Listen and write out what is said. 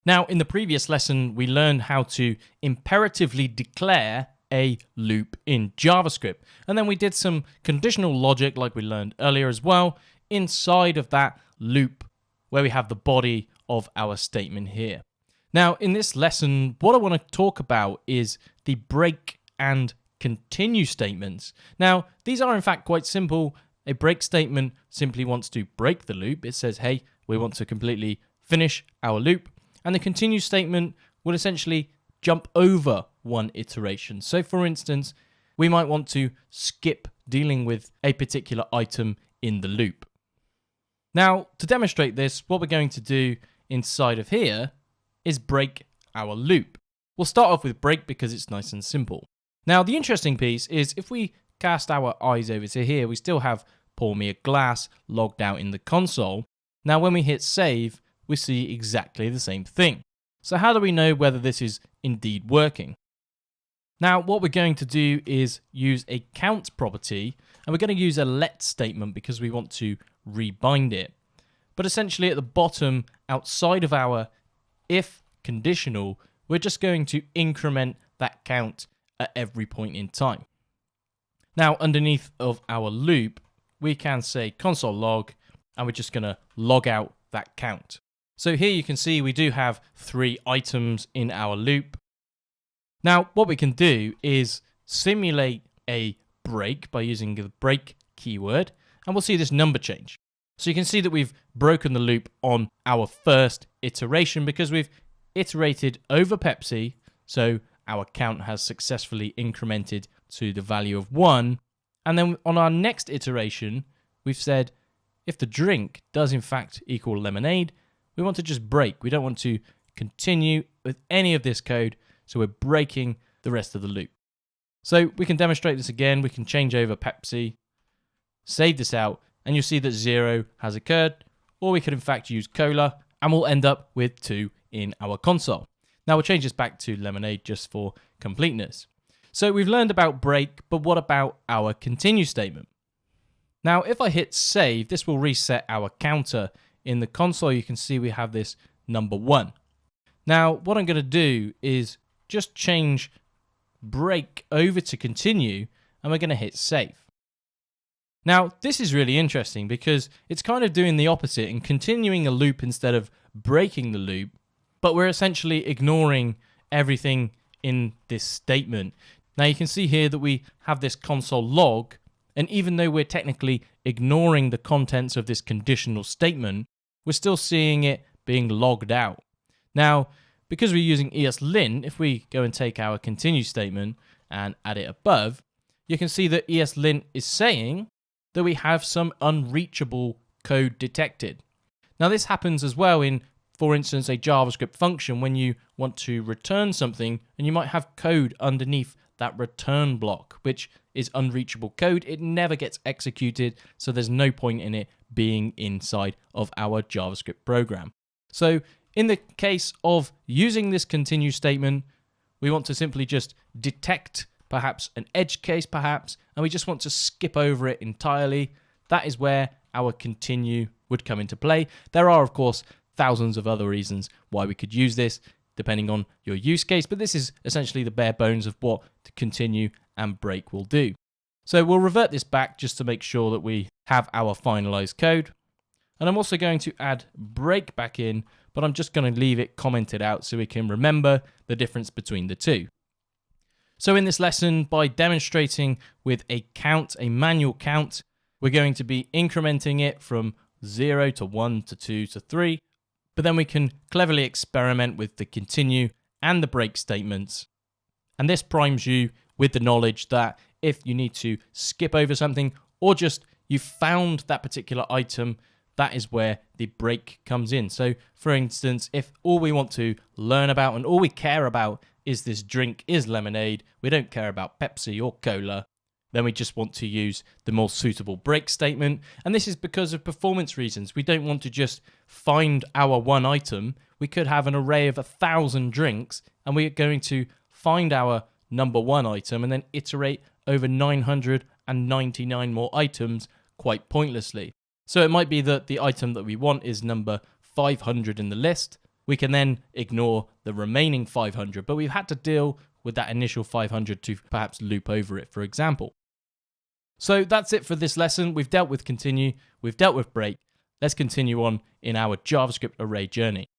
Now, in the previous lesson, we learned how to imperatively declare a loop in JavaScript. And then we did some conditional logic like we learned earlier as well inside of that loop where we have the body of our statement here. Now, in this lesson, what I want to talk about is the break and continue statements. Now, these are in fact quite simple. A break statement simply wants to break the loop. It says, hey, we want to completely finish our loop. And the continue statement will essentially jump over one iteration. So for instance, we might want to skip dealing with a particular item in the loop. Now, to demonstrate this, what we're going to do inside of here is break our loop. We'll start off with break because it's nice and simple. Now, the interesting piece is if we cast our eyes over to here, we still have pour me a glass logged out in the console. Now, when we hit save, we see exactly the same thing. So how do we know whether this is indeed working? Now, what we're going to do is use a count property, and we're going to use a let statement because we want to rebind it. But essentially at the bottom, outside of our if conditional, we're just going to increment that count at every point in time. Now, underneath of our loop, we can say console log, and we're just going to log out that count. So here you can see we do have 3 items in our loop. Now, what we can do is simulate a break by using the break keyword, and we'll see this number change. So you can see that we've broken the loop on our first iteration because we've iterated over Pepsi, so our count has successfully incremented to the value of 1. And then on our next iteration, we've said if the drink does in fact equal lemonade, we want to just break. We don't want to continue with any of this code, so we're breaking the rest of the loop. So we can demonstrate this again. We can change over Pepsi, save this out, and you'll see that 0 has occurred, or we could in fact use cola, and we'll end up with 2 in our console. Now we'll change this back to lemonade just for completeness. So we've learned about break, but what about our continue statement? Now if I hit save, this will reset our counter. In the console, you can see we have this number 1. Now, what I'm going to do is just change break over to continue, and we're going to hit save. Now, this is really interesting because it's kind of doing the opposite and continuing a loop instead of breaking the loop, but we're essentially ignoring everything in this statement. Now, you can see here that we have this console log, and even though we're technically ignoring the contents of this conditional statement, we're still seeing it being logged out. Now, because we're using ESLint, if we go and take our continue statement and add it above, you can see that ESLint is saying that we have some unreachable code detected. Now, this happens as well in, for instance, a JavaScript function when you want to return something and you might have code underneath that return block, which is unreachable code. It never gets executed, so there's no point in it being inside of our JavaScript program. So in the case of using this continue statement, we want to simply just detect perhaps an edge case perhaps, and we just want to skip over it entirely. That is where our continue would come into play. There are, of course, thousands of other reasons why we could use this, depending on your use case, but this is essentially the bare bones of what the continue and break will do. So we'll revert this back just to make sure that we have our finalized code. And I'm also going to add break back in, but I'm just going to leave it commented out so we can remember the difference between the two. So in this lesson, by demonstrating with a count, a manual count, we're going to be incrementing it from 0 to 1 to 2 to 3, but then we can cleverly experiment with the continue and the break statements. And this primes you with the knowledge that if you need to skip over something or just you found that particular item, that is where the break comes in. So for instance, if all we want to learn about and all we care about is this drink is lemonade, we don't care about Pepsi or cola, then we just want to use the more suitable break statement. And this is because of performance reasons. We don't want to just find our one item. We could have an array of 1,000 drinks, and we're going to find our number one item and then iterate over 999 more items quite pointlessly. So it might be that the item that we want is number 500 in the list. we can then ignore the remaining 500, but we've had to deal with that initial 500 to perhaps loop over it, for example. So that's it for this lesson. We've dealt with continue, we've dealt with break. Let's continue on in our JavaScript array journey.